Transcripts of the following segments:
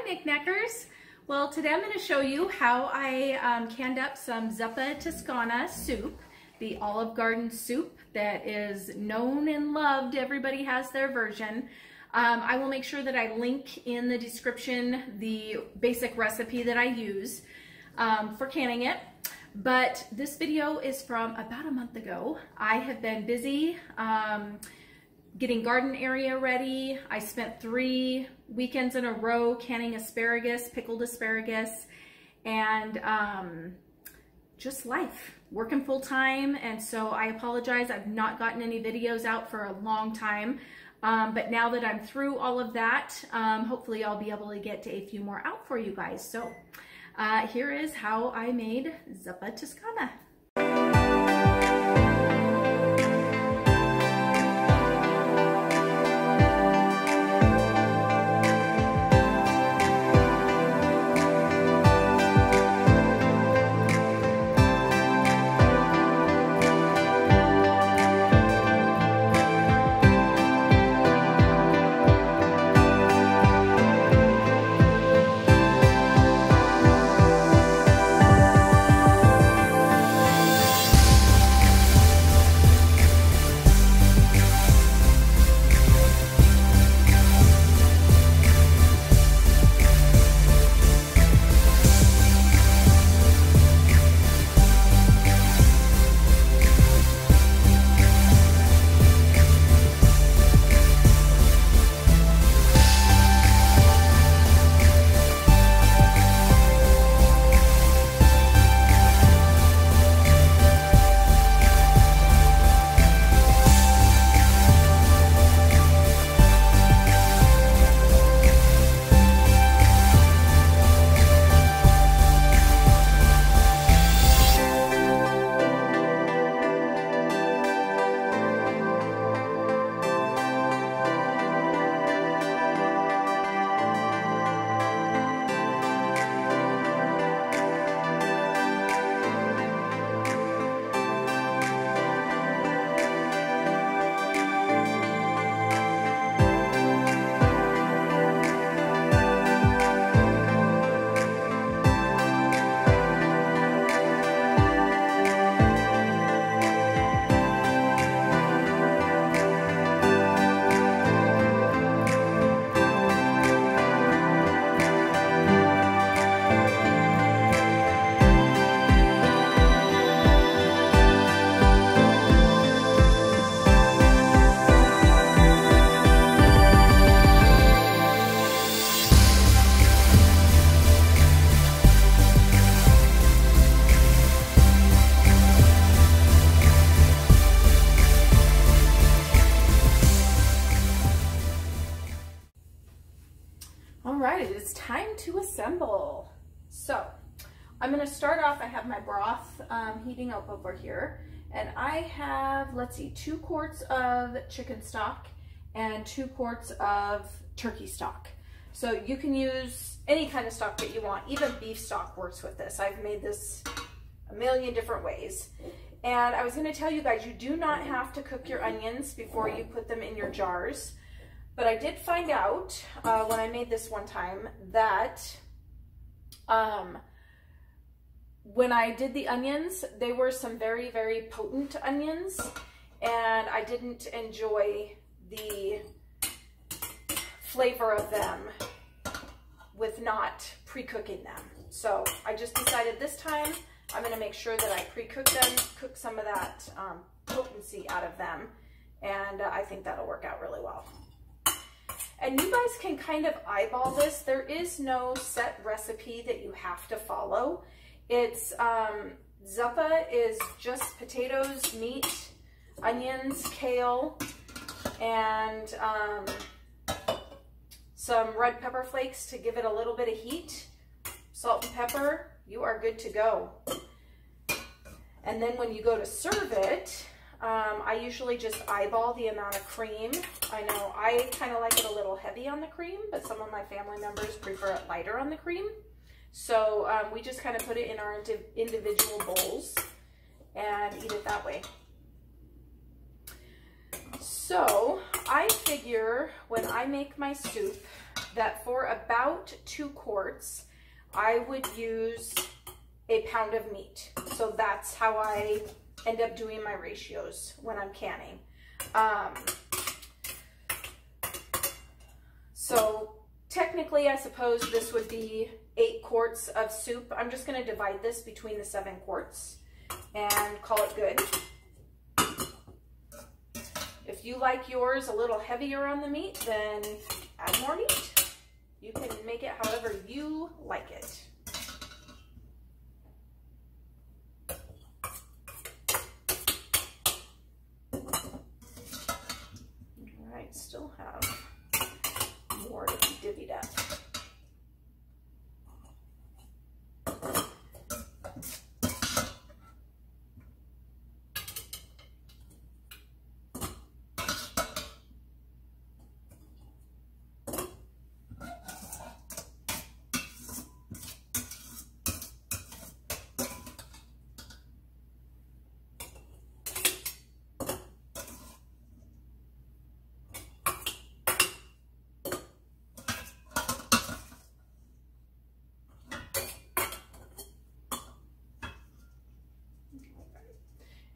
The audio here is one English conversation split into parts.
NicNaccers. Well, today I'm going to show you how I canned up some Zuppa Toscana soup, the Olive Garden soup that is known and loved. Everybody has their version. I will make sure that I link in the description the basic recipe that I use for canning it. But this video is from about a month ago. I have been busy getting garden area ready. I spent 3 weekends in a row canning asparagus, pickled asparagus, and just life, working full time. And so I apologize, I've not gotten any videos out for a long time. But now that I'm through all of that, hopefully I'll be able to get a few more out for you guys. So here is how I made Zuppa Toscana. Alright, it is time to assemble. So, I'm going to start off, I have my broth heating up over here, and I have, let's see, 2 quarts of chicken stock and 2 quarts of turkey stock. So you can use any kind of stock that you want, even beef stock works with this. I've made this a million different ways. And I was going to tell you guys, you do not have to cook your onions before you put them in your jars. But I did find out when I made this one time that when I did the onions, they were some very, very potent onions, and I didn't enjoy the flavor of them with not pre-cooking them. So I just decided this time I'm going to make sure that I pre-cook them, cook some of that potency out of them, and I think that'll work out really well. And you guys can kind of eyeball this. There is no set recipe that you have to follow. It's, Zuppa is just potatoes, meat, onions, kale, and some red pepper flakes to give it a little bit of heat. Salt and pepper, you are good to go. And then when you go to serve it, I usually just eyeball the amount of cream. I know I kind of like it a little heavy on the cream, but some of my family members prefer it lighter on the cream. So we just kind of put it in our individual bowls and eat it that way. So I figure when I make my soup, that for about 2 quarts, I would use a pound of meat. So that's how I end up doing my ratios when I'm canning. So technically, I suppose this would be 8 quarts of soup. I'm just going to divide this between the 7 quarts and call it good. If you like yours a little heavier on the meat, then add more meat. You can make it however you like it. All right, still have more to be divvied up.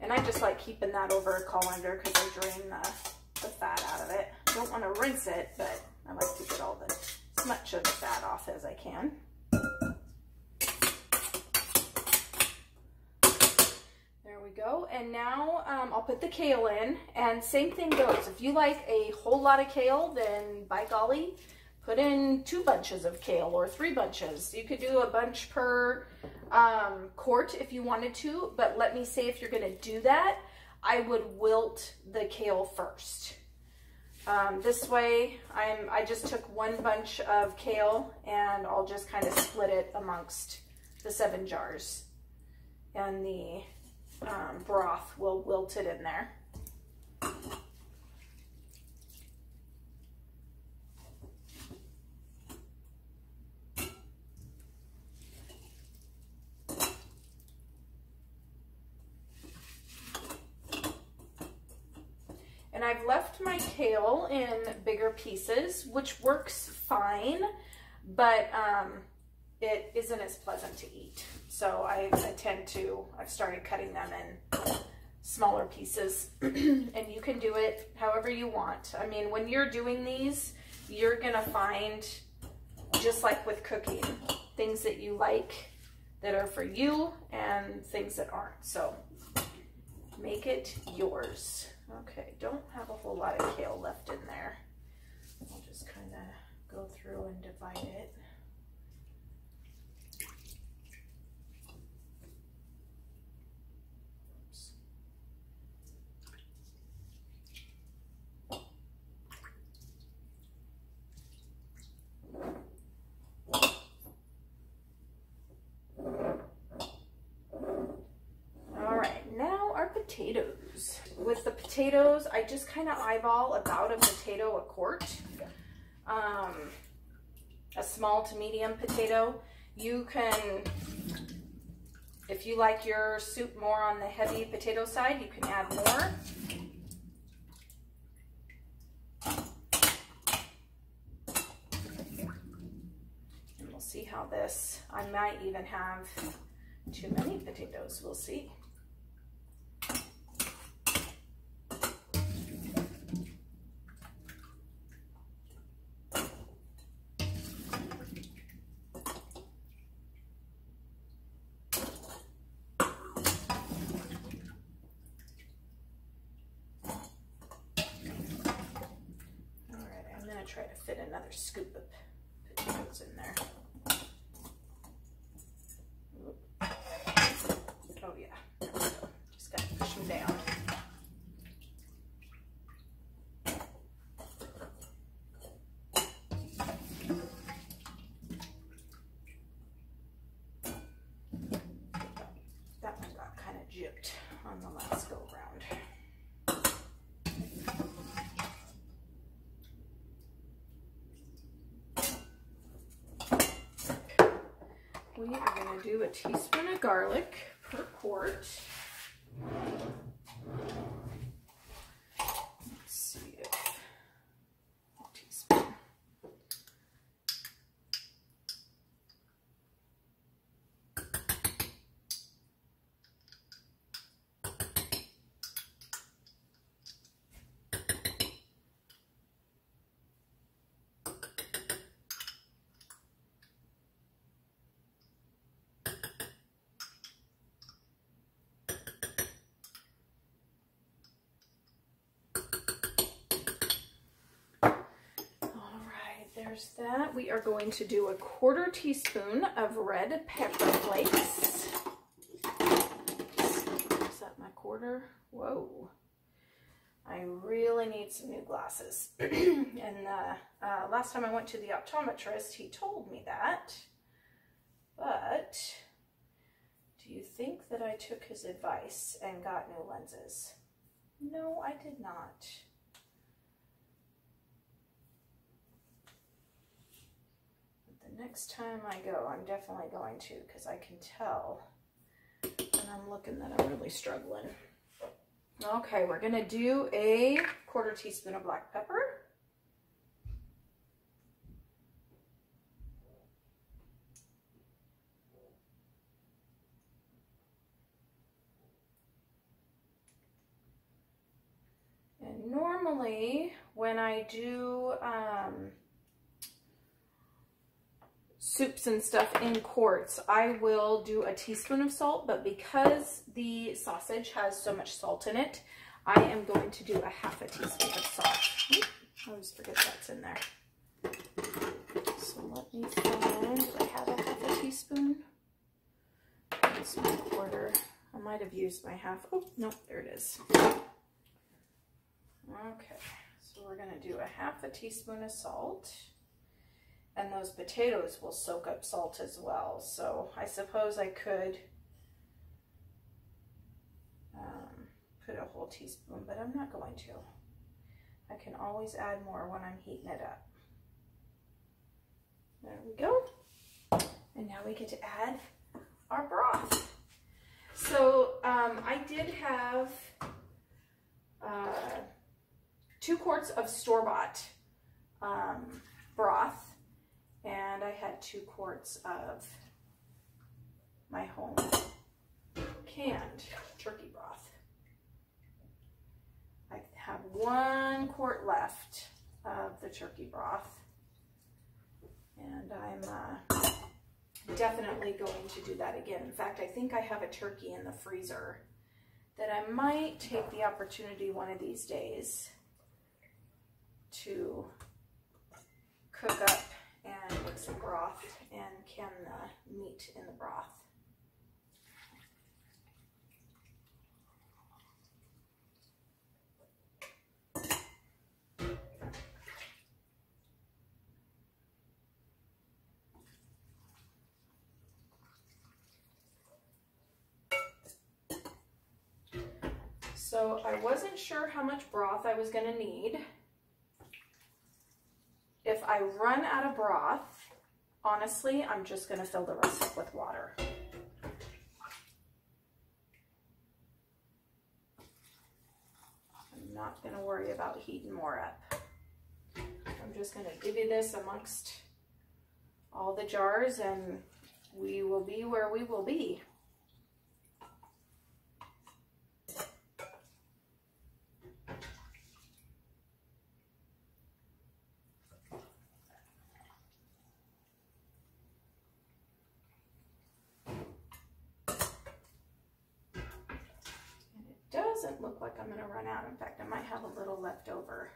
And I just like keeping that over a colander because I drain the fat out of it. I don't want to rinse it, but I like to get as much of the fat off as I can. There we go. And now I'll put the kale in, and same thing goes. If you like a whole lot of kale, then by golly, put in 2 bunches of kale or 3 bunches. You could do a bunch per quart if you wanted to, but let me say if you're going to do that, I would wilt the kale first. This way, I just took 1 bunch of kale and I'll just kind of split it amongst the 7 jars, and the broth will wilt it in there. And I've left my kale in bigger pieces, which works fine, but it isn't as pleasant to eat. So I've started cutting them in smaller pieces, and you can do it however you want. I mean, when you're doing these, you're gonna find, just like with cooking, things that you like that are for you and things that aren't. So make it yours. Okay, don't have a whole lot of kale left in there. I'll just kind of go through and divide it. Oops. All right, now our potatoes. With the potatoes, I just kind of eyeball about a potato a quart. A small to medium potato. You can, if you like your soup more on the heavy potato side, you can add more. And we'll see how this, I might even have too many potatoes, we'll see. Try to fit another scoop of potatoes in there. Oh yeah, there we go. Just got to push them down. That one got kind of gypped on the last go round. We are going to do a teaspoon of garlic per quart. Let's see if a teaspoon. there's that. We are going to do a 1/4 teaspoon of red pepper flakes. Is that my 1/4? Whoa. I really need some new glasses. And last time I went to the optometrist, he told me that. But do you think that I took his advice and got new lenses? No, I did not. But the next time I go, I'm definitely going to, because I can tell when I'm looking that I'm really struggling. Okay, we're gonna do a 1/4 teaspoon of black pepper. And normally when I do soups and stuff in quarts, I will do a teaspoon of salt, but because the sausage has so much salt in it, I am going to do a 1/2 teaspoon of salt. Oop, I always forget that's in there. So let me find, do I have a 1/2 teaspoon? That's my 1/4. I might have used my 1/2. Oh, no, there it is. Okay, so we're gonna do a 1/2 teaspoon of salt. And those potatoes will soak up salt as well. So I suppose I could put a whole teaspoon, but I'm not going to. I can always add more when I'm heating it up. There we go. And now we get to add our broth. So I did have 2 quarts of store-bought broth. And I had 2 quarts of my home canned turkey broth. I have 1 quart left of the turkey broth. And I'm definitely going to do that again. In fact, I think I have a turkey in the freezer that I might take the opportunity one of these days to cook up and make some broth and can the meat in the broth. So I wasn't sure how much broth I was going to need. If I run out of broth, honestly, I'm just going to fill the rest up with water. I'm not going to worry about heating more up. I'm just going to divvy this amongst all the jars and we will be where we will be. Doesn't look like I'm going to run out. In fact, I might have a little left over.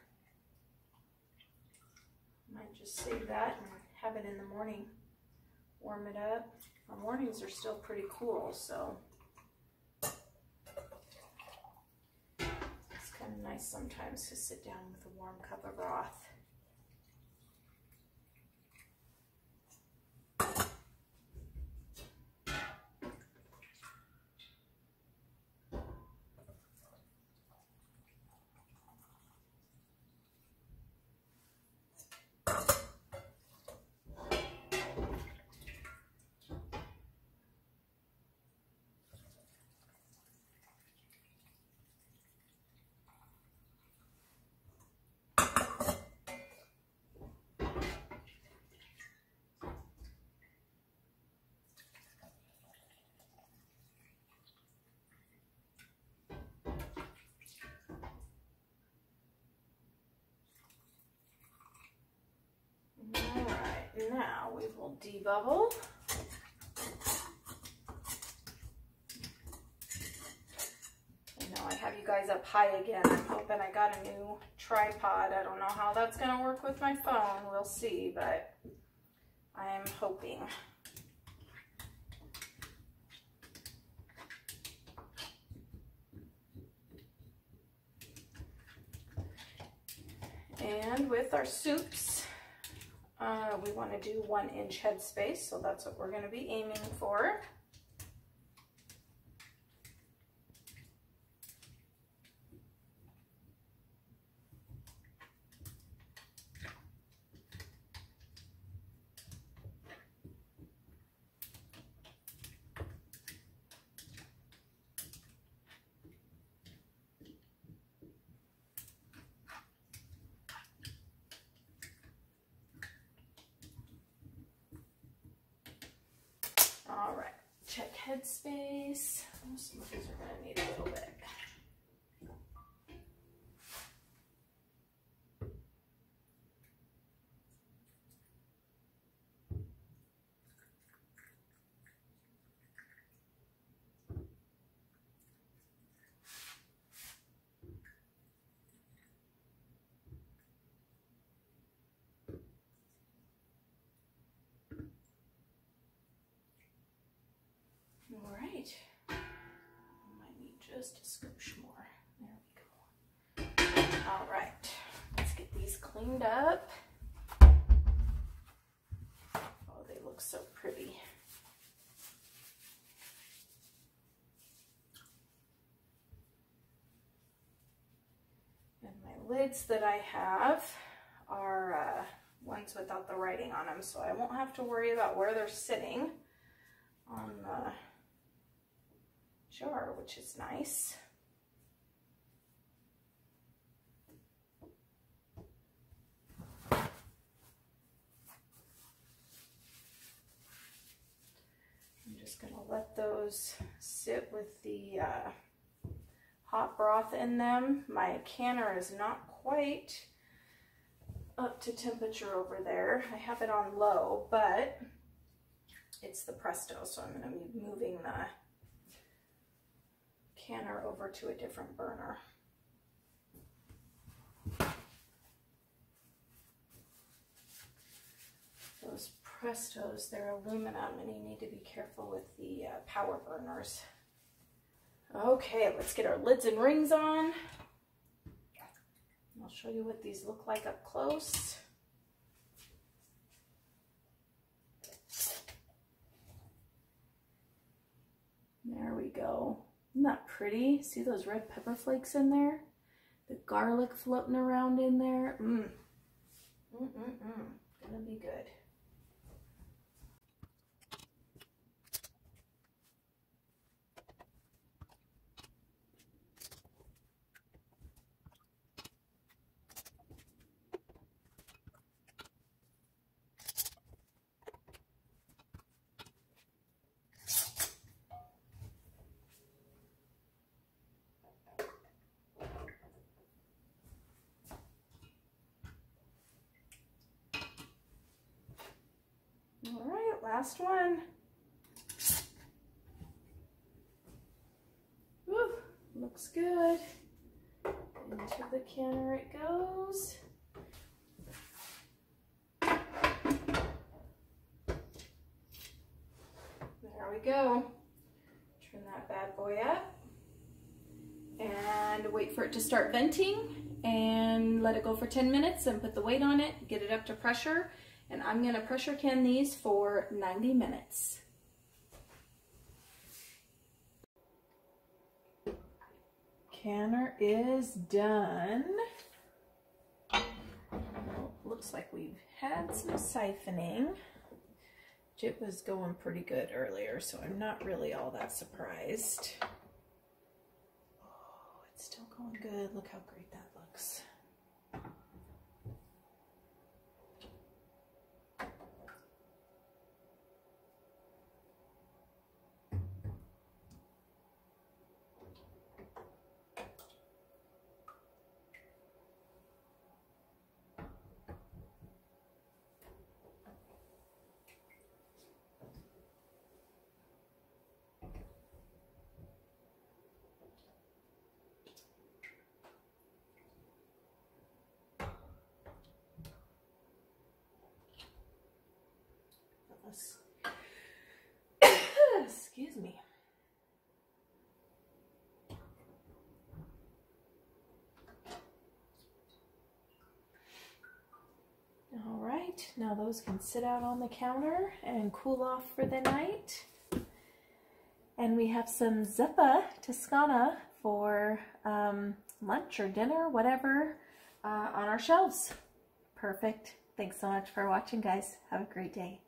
Might just save that and have it in the morning. Warm it up. Our mornings are still pretty cool, so it's kind of nice sometimes to sit down with a warm cup of broth. Alright, now we will debubble. I know I have you guys up high again. I'm hoping I got a new tripod. I don't know how that's going to work with my phone. We'll see, but I'm hoping. And with our soups, we want to do 1-inch headspace, so that's what we're going to be aiming for. All right, check headspace. Some of these are going to need a little bit. All right, might need just a skosh more. There we go. All right, let's get these cleaned up. Oh, they look so pretty. And my lids that I have are ones without the writing on them, so I won't have to worry about where they're sitting on the jar, which is nice. I'm just going to let those sit with the hot broth in them. My canner is not quite up to temperature over there. I have it on low, but it's the Presto, so I'm going to be moving the canner over to a different burner. Those Prestos, they're aluminum, and you need to be careful with the power burners. Okay, let's get our lids and rings on. I'll show you what these look like up close. There we go. Isn't that pretty? See those red pepper flakes in there? The garlic floating around in there. Gonna be good. All right, last one. Woo, looks good. Into the canner it goes. There we go. Turn that bad boy up and wait for it to start venting and let it go for 10 minutes and put the weight on it, get it up to pressure. And I'm going to pressure can these for 90 minutes. Canner is done. Well, looks like we've had some siphoning. It was going pretty good earlier, so I'm not really all that surprised. Oh, it's still going good. Look how great that looks. this. Excuse me. All right, now those can sit out on the counter and cool off for the night. And we have some Zuppa Toscana for lunch or dinner, whatever, on our shelves. Perfect. Thanks so much for watching, guys. Have a great day.